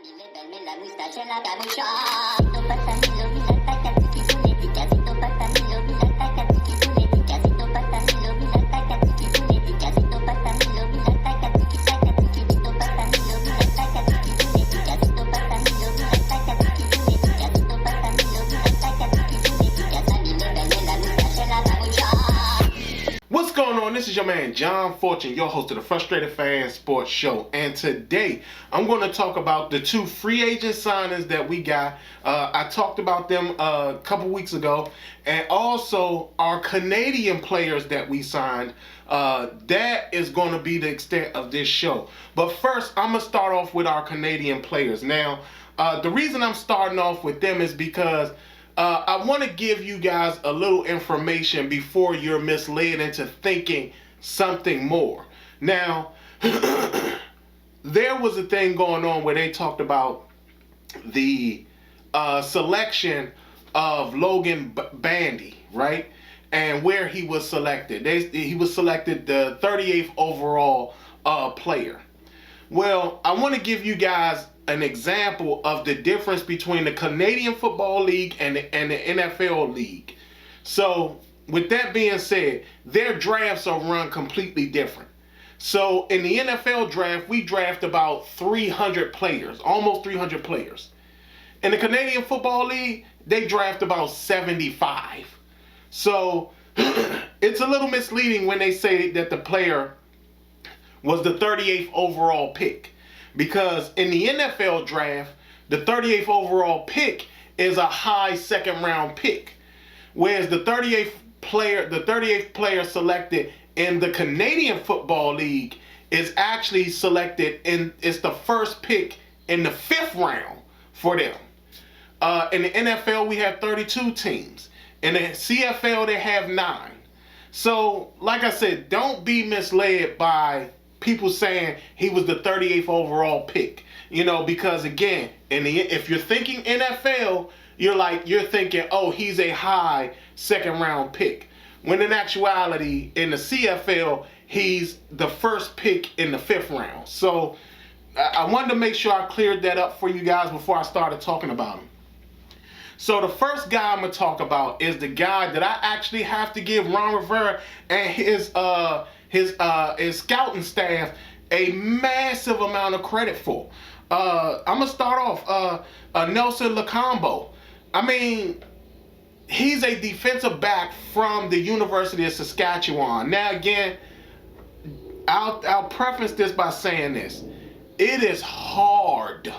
Levarme la moustache en la capucha. Siento patanilo, mira tacatiki puletica. Siento patanilo, mira tacatiki puletica. Siento patanilo, mira tacatiki puletica. Siento patanilo, mira tacatiki tacatiki. Siento patanilo, mira tacatiki puletica. Siento patanilo, mira tacatiki puletica. Siento patanilo, mira tacatiki puletica. Sani levarme la moustache en la capucha. What's going on? This is your man John Fortune, your host of the Frustrated Fan Sports Show, and today I'm going to talk about the two free agent signings that we got. I talked about them a couple weeks ago, and also our Canadian players that we signed. That is going to be the extent of this show. But first, I'm going to start off with our Canadian players. Now, the reason I'm starting off with them is because I want to give you guys a little information before you're misled into thinking something more. Now, there was a thing going on where they talked about the selection of Logan Bandy, right? And where he was selected. He was selected the 38th overall player. Well, I want to give you guys an example of the difference between the Canadian Football League and the NFL League. So, with that being said, their drafts are run completely different. So, in the NFL draft, we draft about 300 players, almost 300 players. In the Canadian Football League, they draft about 75. So, it's a little misleading when they say that the player was the 38th overall pick. Because in the NFL draft, the 38th overall pick is a high second round pick. Whereas the 38th player selected in the Canadian Football League is actually selected it's the first pick in the 5th round for them. In the NFL, we have 32 teams. In the CFL, they have 9. So, like I said, don't be misled by people saying he was the 38th overall pick, because again, if you're thinking NFL, you're thinking, oh, he's a high second round pick. When in actuality, in the CFL, he's the first pick in the 5th round. So I wanted to make sure I cleared that up for you guys before I started talking about him. So the first guy I'm gonna talk about is the guy that I actually have to give Ron Rivera and his scouting staff a massive amount of credit for. I'm gonna start off Nelson Lacombo. I mean, he's a defensive back from the University of Saskatchewan. Now again, I'll preface this by saying this: it is hard,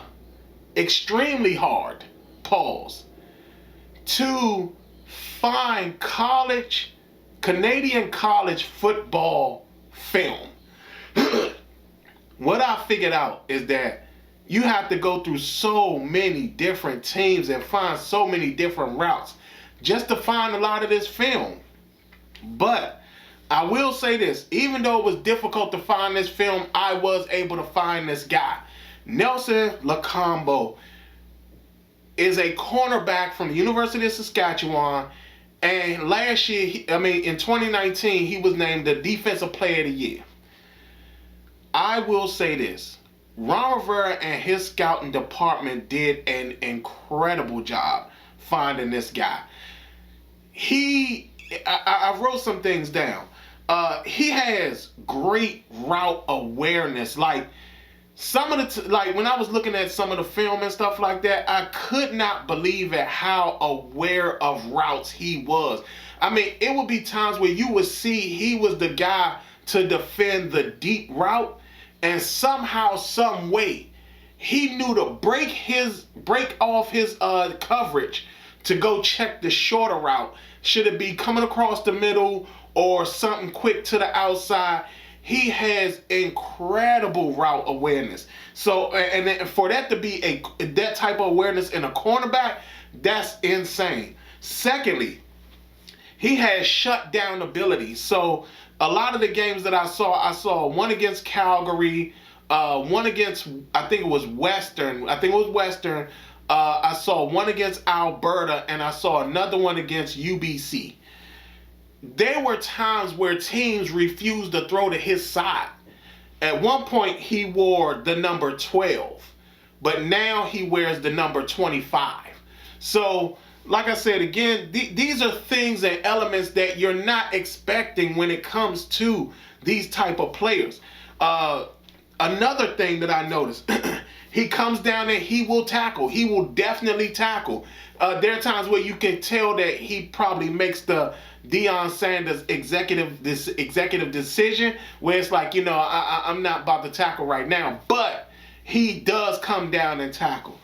extremely hard, pause, to find Canadian college football film. What I figured out is that you have to go through so many different teams and find so many different routes just to find a lot of this film. But I will say this: even though it was difficult to find this film, I was able to find this guy. Nelson Lacombo is a cornerback from the University of Saskatchewan, and last year, in 2019, he was named the Defensive Player of the Year. I will say this: Ron Rivera and his scouting department did an incredible job finding this guy. I wrote some things down. He has great route awareness. Like, some of when I was looking at some of the film and stuff like that, I could not believe at how aware of routes he was. I mean, it would be times where you would see he was the guy to defend the deep route, and somehow, some way, he knew to break off his coverage to go check the shorter route. Should it be coming across the middle or something quick to the outside? He has incredible route awareness. So, and for that to be that type of awareness in a cornerback, that's insane. Secondly, he has shutdown ability. So, a lot of the games that I saw one against Calgary, one against, I think it was Western. I saw one against Alberta, and I saw another one against UBC. There were times where teams refused to throw to his side. At one point, he wore the number 12, but now he wears the number 25. So, like I said again, these are things and elements that you're not expecting when it comes to these type of players. Another thing that I noticed, he comes down and he will tackle. He will definitely tackle. There are times where you can tell that he probably makes the Deion Sanders executive decision where it's like, I'm not about to tackle right now, but he does come down and tackle.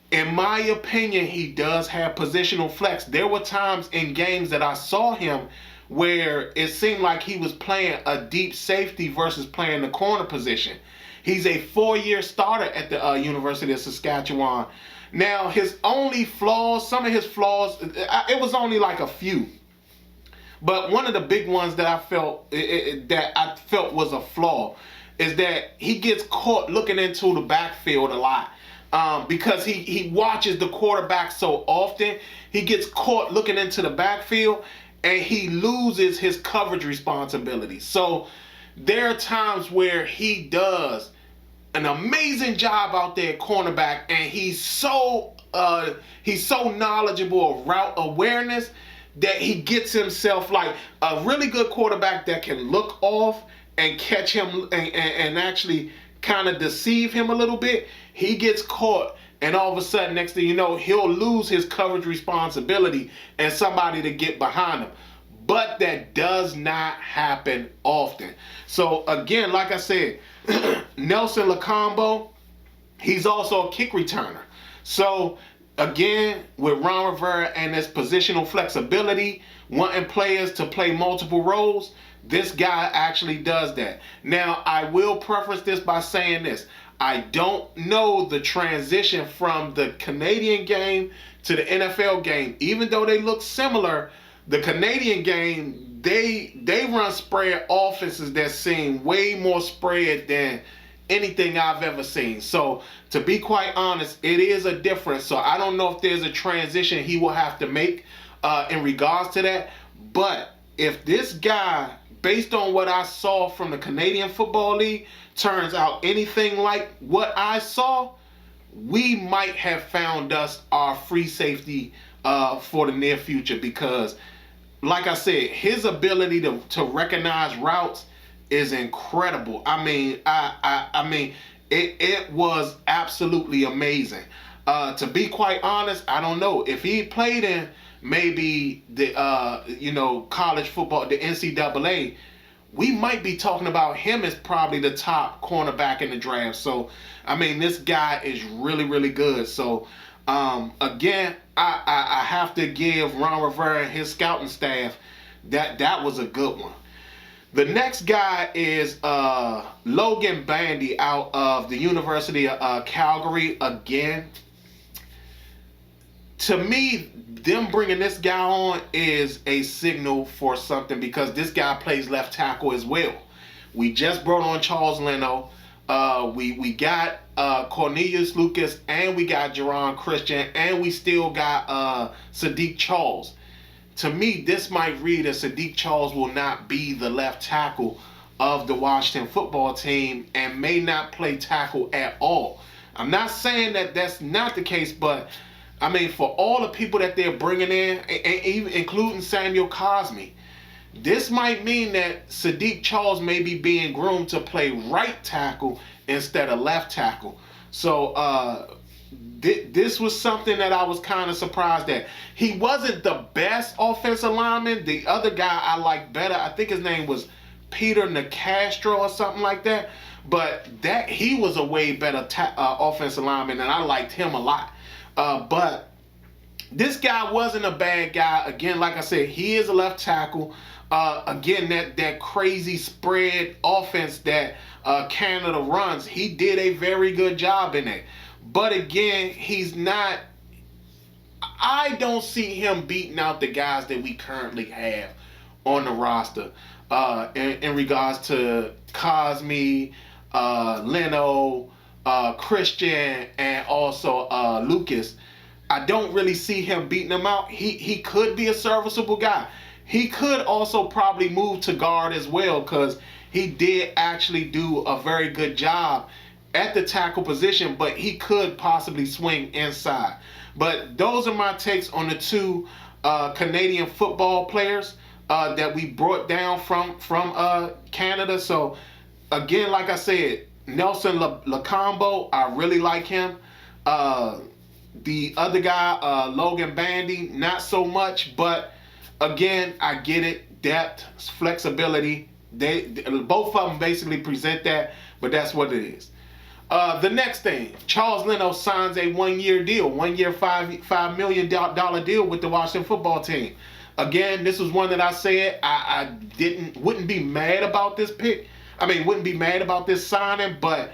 In my opinion, he does have positional flex. There were times in games that I saw him where it seemed like he was playing a deep safety versus playing the corner position. He's a 4-year starter at the University of Saskatchewan. Now, his only flaws, some of his flaws, it was only like a few. But one of the big ones that I felt was a flaw is that he gets caught looking into the backfield a lot. Because he watches the quarterback so often, he gets caught looking into the backfield and he loses his coverage responsibility. So there are times where he does an amazing job out there at cornerback, and he's so knowledgeable of route awareness that he gets himself, like a really good quarterback that can look off and catch him and actually kind of deceive him a little bit. He gets caught, and all of a sudden, next thing you know, he'll lose his coverage responsibility and somebody to get behind him. But that does not happen often. So again, like I said, Nelson Lacombo, he's also a kick returner. So again, with Ron Rivera and his positional flexibility, wanting players to play multiple roles, this guy actually does that. Now, I will preface this by saying this. I don't know the transition from the Canadian game to the NFL game. Even though they look similar, the Canadian game, they run spread offenses that seem way more spread than anything I've ever seen. So, to be quite honest, it is a difference. So, I don't know if there's a transition he will have to make in regards to that. But if this guy, based on what I saw from the Canadian Football League, turns out anything like what I saw, we might have found us our free safety for the near future, because like I said, his ability to recognize routes is incredible. I mean, it was absolutely amazing. To be quite honest, I don't know if he played in maybe the college football, the NCAA, we might be talking about him as probably the top cornerback in the draft. So, I mean, this guy is really, really good. So, again, I have to give Ron Rivera and his scouting staff that was a good one. The next guy is Logan Bandy out of the University of Calgary. Again, to me, them bringing this guy on is a signal for something, because this guy plays left tackle as well. We just brought on Charles Leno. We got Cornelius Lucas, and we got Geron Christian, and we still got Sadiq Charles. To me, this might read as Sadiq Charles will not be the left tackle of the Washington football team and may not play tackle at all. I'm not saying that that's not the case, but I mean, for all the people that they're bringing in, and even including Samuel Cosme, this might mean that Sadiq Charles may be being groomed to play right tackle instead of left tackle. So this was something that I was kind of surprised at. He wasn't the best offensive lineman. The other guy I liked better, I think his name was Peter Nicastro or something like that. But he was a way better offensive lineman, and I liked him a lot. But this guy wasn't a bad guy. Again, like I said, he is a left tackle. Again, that crazy spread offense that Canada runs, he did a very good job in it. But again, he's not. I don't see him beating out the guys that we currently have on the roster in regards to Cosme, Leno, Christian, and also Lucas. I don't really see him beating them out. He could be a serviceable guy. He could also probably move to guard as well, because he did actually do a very good job at the tackle position, but he could possibly swing inside. But those are my takes on the two Canadian football players that we brought down from Canada. So again, like I said, Nelson Locombo, I really like him. The other guy, Logan Bandy, not so much, but again, I get it. Depth, flexibility. They both of them basically present that, but that's what it is. The next thing, Charles Leno signs a 1-year deal, 1-year, $5 million deal with the Washington football team. Again, this was one that I said I wouldn't be mad about this pick. Wouldn't be mad about this signing, but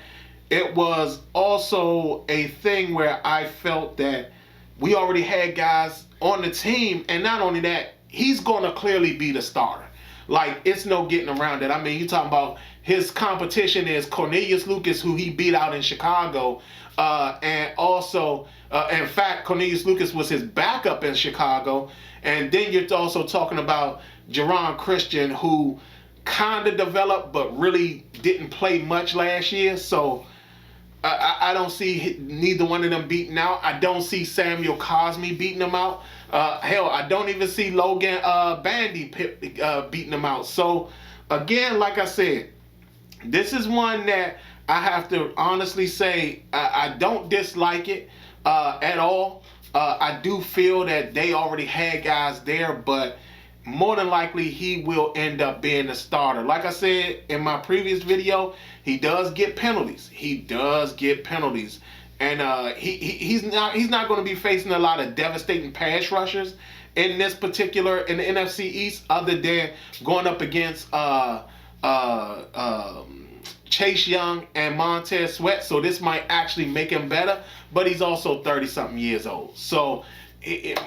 it was also a thing where I felt that we already had guys on the team, and not only that, he's going to clearly be the starter. Like, it's no getting around it. You talking about his competition is Cornelius Lucas, who he beat out in Chicago. And also, in fact, Cornelius Lucas was his backup in Chicago. And then you're also talking about Geron Christian, who kind of developed but really didn't play much last year. So I don't see neither one of them beating out. I don't see Samuel Cosmi beating them out. Hell, I don't even see Logan Bandy beating them out. So, again, like I said, this is one that I have to honestly say I don't dislike it at all. I do feel that they already had guys there, but more than likely he will end up being the starter. Like I said in my previous video, he does get penalties. And he's not going to be facing a lot of devastating pass rushers in the NFC East, other than going up against Chase Young and Montez Sweat. So this might actually make him better, but he's also 30-something years old. So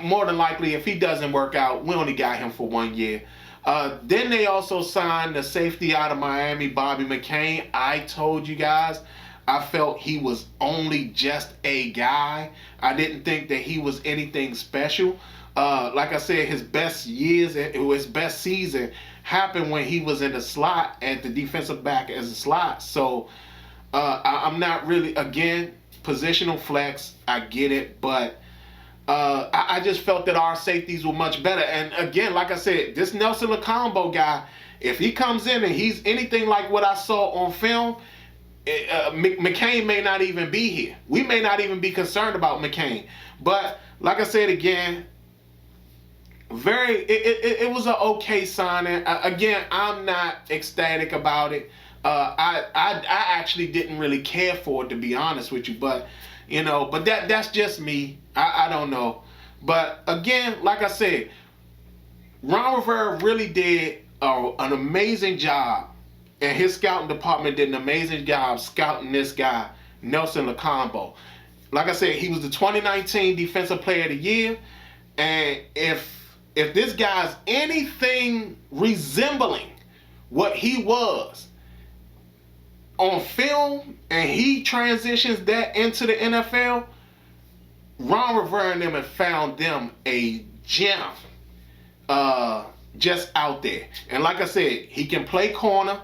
more than likely, if he doesn't work out, we only got him for 1 year. Then they also signed the safety out of Miami, Bobby McCain. I told you guys, I felt he was only just a guy. I didn't think that he was anything special. Like I said, his best season happened when he was in the slot at the defensive back as a slot. So I'm not really, again, positional flex. I get it, but I just felt that our safeties were much better. And again, like I said, this Nelson Locombo guy, if he comes in and he's anything like what I saw on film, McCain may not even be here. We may not even be concerned about McCain. But like I said again, it was an okay signing. Again, I'm not ecstatic about it. I actually didn't really care for it, to be honest with you. But but that's just me. I don't know. But again, like I said, Ron Rivera really did an amazing job, and his scouting department did an amazing job scouting this guy, Nelson Locombo. Like I said, he was the 2019 Defensive Player of the Year, and if this guy's anything resembling what he was on film, and he transitions that into the NFL, Ron Rivera and them have found them a gem just out there. And like I said, he can play corner.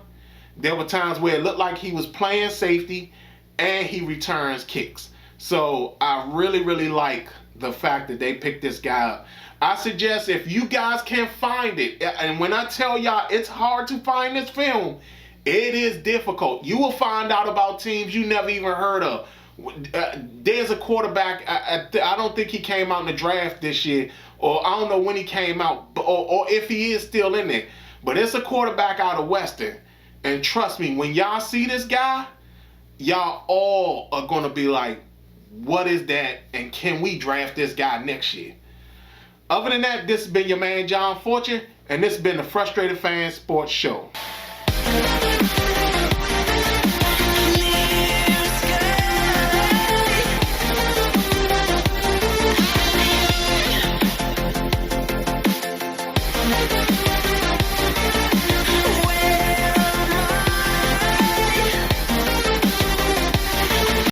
There were times where it looked like he was playing safety, and he returns kicks. So I really, really like the fact that they picked this guy up. I suggest if you guys can find it, and when I tell y'all it's hard to find this film, it is difficult. You will find out about teams you never even heard of. There's a quarterback, I don't think he came out in the draft this year, or I don't know when he came out, or if he is still in there. But it's a quarterback out of Western. And trust me, when y'all see this guy, y'all all are going to be like, what is that? And can we draft this guy next year? Other than that, this has been your man, John Fortune, and this has been the Frustrated Fan Sports Show.